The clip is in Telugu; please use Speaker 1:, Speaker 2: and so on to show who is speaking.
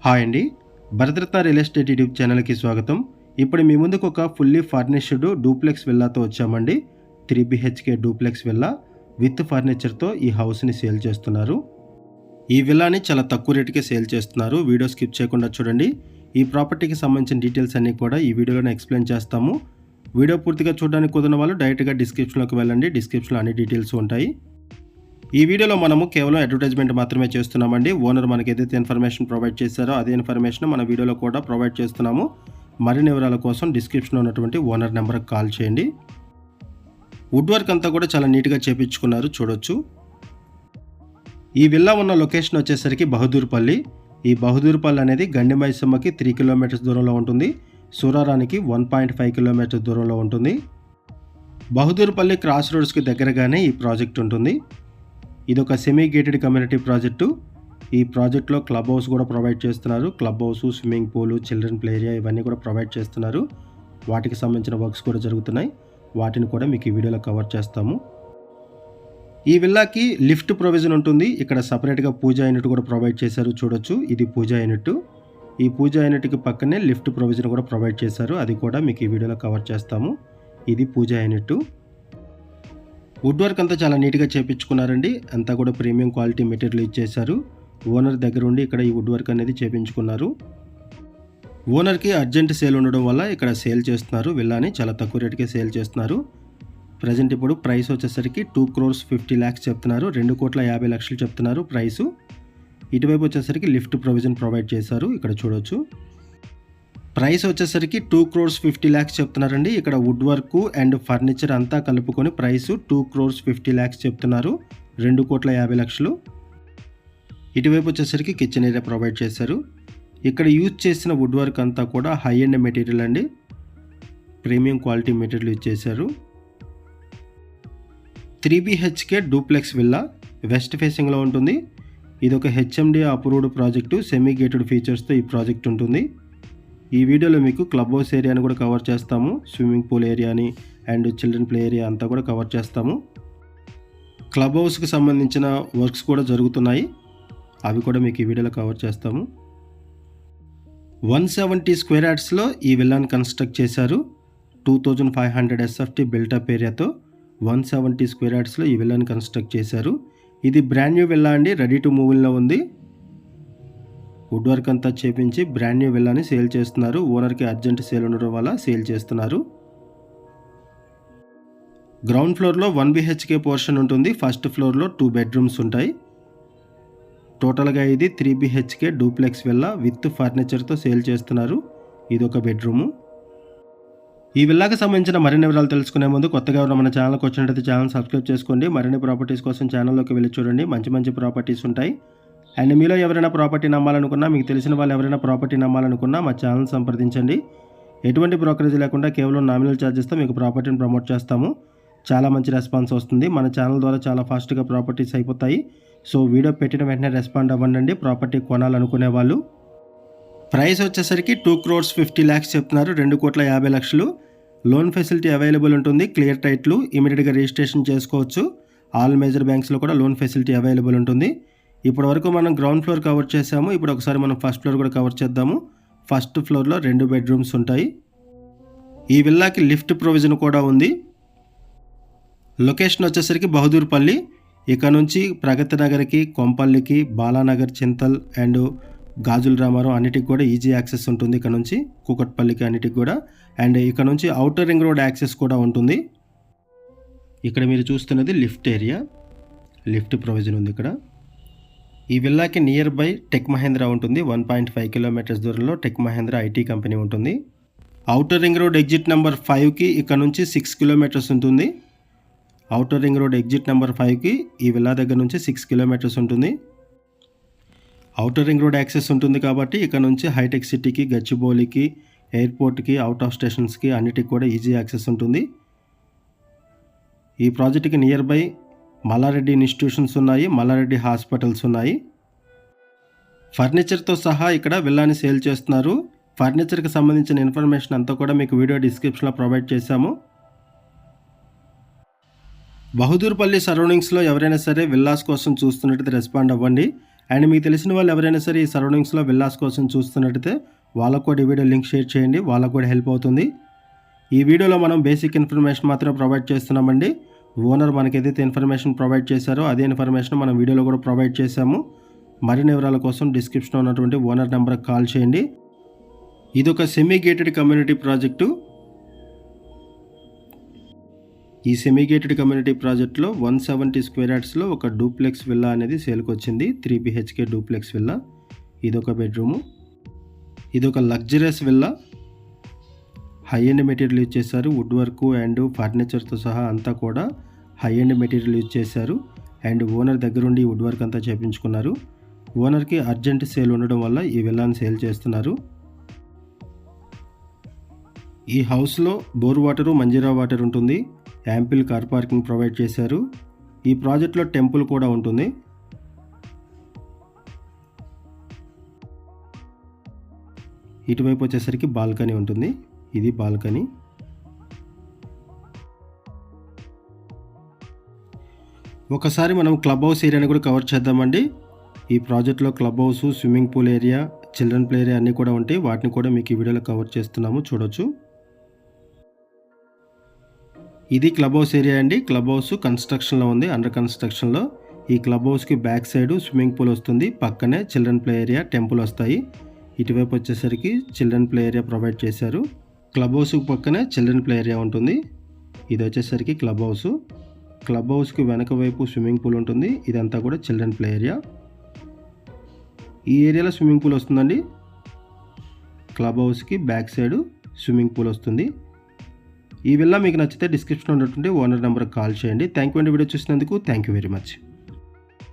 Speaker 1: హాయ్ అండి, భరతరత్న రియల్ ఎస్టేట్ యూట్యూబ్ ఛానల్కి స్వాగతం. ఇప్పుడు మీ ముందుకు ఒక ఫుల్లీ ఫర్నిష్డ్ డూప్లెక్స్ విల్లాతో వచ్చామండి. 3 BHK డూప్లెక్స్ విల్లా విత్ ఫర్నిచర్తో ఈ హౌస్ని సేల్ చేస్తున్నారు. ఈ విల్లాని చాలా తక్కువ రేటుకే సేల్ చేస్తున్నారు. వీడియో స్కిప్ చేయకుండా చూడండి. ఈ ప్రాపర్టీకి సంబంధించిన డీటెయిల్స్ అన్నీ కూడా ఈ వీడియోలోనే ఎక్స్ప్లెయిన్ చేస్తాము. వీడియో పూర్తిగా చూడడానికి కుదిరిన వాళ్ళు డైరెక్ట్గా డిస్క్రిప్షన్లోకి వెళ్ళండి. డిస్క్రిప్షన్లో అన్ని డీటెయిల్స్ ఉంటాయి. ఈ వీడియోలో మనము కేవలం అడ్వర్టైజ్మెంట్ మాత్రమే చేస్తున్నామండి. ఓనర్ మనకి ఏదైతే ఇన్ఫర్మేషన్ ప్రొవైడ్ చేశారో అదే ఇన్ఫర్మేషన్ మన వీడియోలో కూడా ప్రొవైడ్ చేస్తున్నాము. మరిన్ని వివరాల కోసం డిస్క్రిప్షన్లో ఉన్నటువంటి ఓనర్ నెంబర్కి కాల్ చేయండి. వుడ్ వర్క్ అంతా కూడా చాలా నీట్గా చేపించుకున్నారు, చూడొచ్చు. ఈ విల్లా ఉన్న లొకేషన్ వచ్చేసరికి బహదూర్పల్లి. ఈ బహదూర్పల్లి అనేది గండిమైసమ్మకి 3 కిలోమీటర్స్ దూరంలో ఉంటుంది. సూరారానికి 1.5 కిలోమీటర్స్ దూరంలో ఉంటుంది. బహదూర్పల్లి క్రాస్ రోడ్స్కి దగ్గరగానే ఈ ప్రాజెక్ట్ ఉంటుంది. ఇది ఒక సెమీ గేటెడ్ కమ్యూనిటీ ప్రాజెక్టు. ఈ ప్రాజెక్ట్లో క్లబ్ హౌస్ కూడా ప్రొవైడ్ చేస్తున్నారు. Club house, swimming pool, children play area ఇవన్నీ కూడా ప్రొవైడ్ చేస్తున్నారు. వాటికి సంబంధించిన వర్క్స్ కూడా జరుగుతున్నాయి. వాటిని కూడా మీకు ఈ వీడియోలో కవర్ చేస్తాము. ఈ విల్లాకి లిఫ్ట్ ప్రొవిజన్ ఉంటుంది. ఇక్కడ సపరేట్గా పూజా యూనిట్ కూడా ప్రొవైడ్ చేశారు, చూడొచ్చు. ఇది పూజా యూనిట్. ఈ పూజా యూనిట్కి పక్కనే లిఫ్ట్ ప్రొవిజన్ కూడా ప్రొవైడ్ చేశారు. అది కూడా మీకు ఈ వీడియోలో కవర్ చేస్తాము. ఇది పూజా యూనిట్. వుడ్ వర్క్ అంతా చాలా నీట్గా చేపించుకున్నారండి. అంతా కూడా ప్రీమియం క్వాలిటీ మెటీరియల్ ఇచ్చేశారు. ఓనర్ దగ్గర ఉండి ఇక్కడ ఈ వుడ్ వర్క్ అనేది చేపించుకున్నారు. ఓనర్కి అర్జెంట్ సేల్ ఉండడం వల్ల ఇక్కడ సేల్ చేస్తున్నారు. విల్లాని చాలా తక్కువ రేటుకే సేల్ చేస్తున్నారు. ప్రజెంట్ ఇప్పుడు ప్రైస్ వచ్చేసరికి 2,50,00,000 చెప్తున్నారు. 2,50,00,000 చెప్తున్నారు ప్రైసు. ఇటువైపు వచ్చేసరికి లిఫ్ట్ ప్రొవిజన్ ప్రొవైడ్ చేశారు, ఇక్కడ చూడొచ్చు. ప్రైస్ వచ్చేసరికి 2,50,00,000 చెప్తున్నారండి. ఇక్కడ వుడ్ వర్క్ అండ్ ఫర్నిచర్ అంతా కలుపుకొని ప్రైస్ 2,50,00,000 చెప్తున్నారు. 2,50,00,000. ఇటువైపు వచ్చేసరికి కిచెన్ ఏరియా ప్రొవైడ్ చేశారు. ఇక్కడ యూజ్ చేసిన వుడ్ వర్క్ అంతా కూడా హై ఎండ్ మెటీరియల్ అండి. ప్రీమియం క్వాలిటీ మెటీరియల్ యూజ్ చేశారు. 3 BHK డూప్లెక్స్ విల్లా వెస్ట్ ఫేసింగ్లో ఉంటుంది. ఇది ఒక HMD approved project. Semi gated ఫీచర్స్తో ఈ ప్రాజెక్ట్ ఉంటుంది. ఈ వీడియోలో మీకు క్లబ్ హౌస్ ఏరియాని కూడా కవర్ చేస్తాము. స్విమ్మింగ్ పూల్ ఏరియాని అండ్ చిల్డ్రన్ ప్లే ఏరియా అంతా కూడా కవర్ చేస్తాము. క్లబ్ హౌస్కి సంబంధించిన వర్క్స్ కూడా జరుగుతున్నాయి. అవి కూడా మీకు ఈ వీడియోలో కవర్ చేస్తాము. 170 స్క్వేర్ యార్డ్స్లో ఈ విల్లాని కన్స్ట్రక్ట్ చేశారు. 2500 SFT బిల్టప్ ఏరియాతో 170 స్క్వేర్ యార్డ్స్లో ఈ విల్లాని కన్స్ట్రక్ట్ చేశారు. ఇది బ్రాండ్ న్యూ విల్లా అండి, రెడీ టు మూవ్లో ఉంది. వుడ్ వర్క్ అంతా చేపించి బ్రాండ్ న్యూ విల్లాని సేల్ చేస్తున్నారు. ఓనర్కి అర్జెంట్ సేల్ ఉండడం వల్ల సేల్ చేస్తున్నారు. గ్రౌండ్ ఫ్లోర్లో 1 BHK పోర్షన్ ఉంటుంది. ఫస్ట్ ఫ్లోర్లో 2 బెడ్రూమ్స్ ఉంటాయి. టోటల్గా ఇది 3 BHK డూప్లెక్స్ విల్లా విత్ ఫర్నిచర్తో సేల్ చేస్తున్నారు. ఇది ఒక బెడ్రూము. ఈ విల్లాకి సంబంధించిన మరిన్ని వివరాలు తెలుసుకునే ముందు కొత్తగా ఎవరైనా మన ఛానల్కి వచ్చినట్టయితే ఛానల్ సబ్స్క్రైబ్ చేసుకోండి. మరిన్ని ప్రాపర్టీస్ కోసం ఛానల్లోకి వెళ్ళి చూడండి. మంచి మంచి ప్రాపర్టీస్ ఉంటాయి. అండ్ మీలో ఎవరైనా ప్రాపర్టీ నమ్మాలనుకున్నా, మీకు తెలిసిన వాళ్ళు ఎవరైనా ప్రాపర్టీ నమ్మాలనుకున్నా మా ఛానల్ సంప్రదించండి. ఎటువంటి బ్రోకరేజ్ లేకుండా కేవలం నామినల్ ఛార్జెస్తో మీకు ప్రాపర్టీని ప్రమోట్ చేస్తాము. చాలా మంచి రెస్పాన్స్ వస్తుంది. మన ఛానల్ ద్వారా చాలా ఫాస్ట్గా ప్రాపర్టీస్ అయిపోతాయి. సో వీడియో పెట్టిన వెంటనే రెస్పాండ్ అవ్వండి ప్రాపర్టీ కొనాలనుకునే వాళ్ళు. ప్రైస్ వచ్చేసరికి 2,50,00,000 చెప్తున్నారు. 2,50,00,000. లోన్ ఫెసిలిటీ అవైలబుల్ ఉంటుంది. క్లియర్ టైట్లు, ఇమీడియట్గా రిజిస్ట్రేషన్ చేసుకోవచ్చు. ఆల్ మేజర్ బ్యాంక్స్లో కూడా లోన్ ఫెసిలిటీ అవైలబుల్ ఉంటుంది. ఇప్పటి వరకు మనం గ్రౌండ్ ఫ్లోర్ కవర్ చేసాము. ఇప్పుడు ఒకసారి మనం ఫస్ట్ ఫ్లోర్ కూడా కవర్ చేద్దాము. ఫస్ట్ ఫ్లోర్లో 2 బెడ్రూమ్స్ ఉంటాయి. ఈ విల్లాకి లిఫ్ట్ ప్రొవిజన్ కూడా ఉంది. లొకేషన్ వచ్చేసరికి బహదూర్పల్లి. ఇక నుంచి ప్రగతి నగర్కి, కొంపల్లికి, బాలానగర్, చింతల్ అండ్ గాజుల రామారం అన్నిటికి కూడా ఈజీ యాక్సెస్ ఉంటుంది. ఇక్కడ నుంచి కూకట్పల్లికి అన్నిటికి కూడా. అండ్ ఇక్కడ నుంచి ఔటర్ రింగ్ రోడ్ యాక్సెస్ కూడా ఉంటుంది. ఇక్కడ మీరు చూస్తున్నది లిఫ్ట్ ఏరియా. లిఫ్ట్ ప్రొవిజన్ ఉంది ఇక్కడ. ఈ విల్లాకి నియర్ బై టెక్ మహేంద్ర ఉంటుంది. 1.5 కిలోమీటర్స్ దూరంలో టెక్ మహేంద్ర IT కంపెనీ ఉంటుంది. Outer ring road exit number 5కి ఇక్కడ నుంచి 6 కిలోమీటర్స్ ఉంటుంది. Outer ring road exit number 5కి ఈ విల్లా దగ్గర నుంచి 6 కిలోమీటర్స్ ఉంటుంది. ఔటర్ రింగ్ రోడ్ యాక్సెస్ ఉంటుంది కాబట్టి ఇక్కడ నుంచి హైటెక్ సిటీకి, గచ్చిబౌలికి, ఎయిర్పోర్ట్కి, అవుట్ ఆఫ్ స్టేషన్స్కి అన్నిటికి కూడా ఈజీ యాక్సెస్ ఉంటుంది. ఈ ప్రాజెక్ట్కి నియర్ బై మల్లారెడ్డి ఇన్స్టిట్యూషన్స్ ఉన్నాయి, మల్లారెడ్డి హాస్పిటల్స్ ఉన్నాయి. ఫర్నిచర్తో సహా ఇక్కడ విల్లాని సేల్ చేస్తున్నారు. ఫర్నిచర్కి సంబంధించిన ఇన్ఫర్మేషన్ అంతా కూడా మీకు వీడియో డిస్క్రిప్షన్లో ప్రొవైడ్ చేశాము. బహదూర్పల్లి సరౌండింగ్స్లో ఎవరైనా సరే విల్లాస్ కోసం చూస్తున్నట్టు రెస్పాండ్ అవ్వండి. అండ్ మీకు తెలిసిన వాళ్ళు ఎవరైనా సరే ఈ సరౌండింగ్స్లో విల్లాస్ కోసం చూస్తున్నట్టయితే వాళ్ళకు కూడా ఈ వీడియో లింక్ షేర్ చేయండి, వాళ్ళకు కూడా హెల్ప్ అవుతుంది. ఈ వీడియోలో మనం బేసిక్ ఇన్ఫర్మేషన్ మాత్రం ప్రొవైడ్ చేస్తున్నామండి. ఓనర్ మనకి ఏదైతే ఇన్ఫర్మేషన్ ప్రొవైడ్ చేశారో అదే ఇన్ఫర్మేషన్ మనం వీడియోలో కూడా ప్రొవైడ్ చేశాము. మరిన్ని వివరాల కోసం డిస్క్రిప్షన్లో ఉన్నటువంటి ఓనర్ నెంబర్కి కాల్ చేయండి. ఇది ఒక సెమీ గేటెడ్ కమ్యూనిటీ ప్రాజెక్టు. ఈ సెమీ గేటెడ్ కమ్యూనిటీ ప్రాజెక్ట్లో 170 స్క్వేర్ యార్డ్స్లో ఒక డూప్లెక్స్ విల్లా అనేది సేల్కి వచ్చింది. 3 BHK డూప్లెక్స్ విల్లా. ఇదొక బెడ్రూము. ఇదొక luxurious villa. High end material use చేశారు. వుడ్ వర్క్ అండ్ ఫర్నిచర్తో సహా అంతా కూడా హై ఎండ్ మెటీరియల్ యూజ్ చేశారు. అండ్ ఓనర్ దగ్గరుండి వుడ్ వర్క్ అంతా చేయించుకున్నారు. ఓనర్కి అర్జెంట్ సేల్ ఉండడం వల్ల ఈ విల్లాని సేల్ చేస్తున్నారు. ఈ హౌస్లో బోర్ వాటరు, మంజీరా వాటర్ ఉంటుంది. యాంపిల్ కార్ పార్కింగ్ ప్రొవైడ్ చేశారు. ఈ ప్రాజెక్ట్లో టెంపుల్ కూడా ఉంటుంది. ఇటువైపు వచ్చేసరికి బాల్కనీ ఉంటుంది. ఇది బాల్కనీ. ఒకసారి మనం క్లబ్ హౌస్ ఏరియాని కూడా కవర్ చేద్దామండి. ఈ ప్రాజెక్ట్లో club house, swimming pool area, children play area అన్నీ కూడా ఉంటాయి. వాటిని కూడా మీకు ఈ వీడియోలో కవర్ చేస్తున్నాము, చూడొచ్చు. ఇది క్లబ్ హౌస్ ఏరియా అండి. క్లబ్ హౌస్ కన్స్ట్రక్షన్లో ఉంది, అండర్ కన్స్ట్రక్షన్లో. ఈ క్లబ్ హౌస్కి బ్యాక్ సైడ్ స్విమ్మింగ్ పూల్ వస్తుంది. పక్కనే చిల్డ్రన్ ప్లే ఏరియా, టెంపుల్ వస్తాయి. ఇటువైపు వచ్చేసరికి చిల్డ్రన్ ప్లే ఏరియా ప్రొవైడ్ చేశారు. క్లబ్ హౌస్కి పక్కనే చిల్డ్రన్ ప్లే ఏరియా ఉంటుంది. ఇది వచ్చేసరికి క్లబ్ హౌస్. క్లబ్ హౌస్కి వెనక వైపు స్విమ్మింగ్ పూల్ ఉంటుంది. ఇదంతా కూడా చిల్డ్రన్ ప్లే ఏరియా. ఈ ఏరియాలో స్విమ్మింగ్ పూల్ వస్తుందండి. క్లబ్ హౌస్కి బ్యాక్ సైడ్ స్విమ్మింగ్ పూల్ వస్తుంది. ఈ విల్లా మీకు నచ్చితే డిస్క్రిప్షన్లో ఉన్నటువంటి ఓనర్ నెంబర్కి కాల్ చేయండి. థ్యాంక్ యూ అండి వీడియో చూసినందుకు. Thank you very much.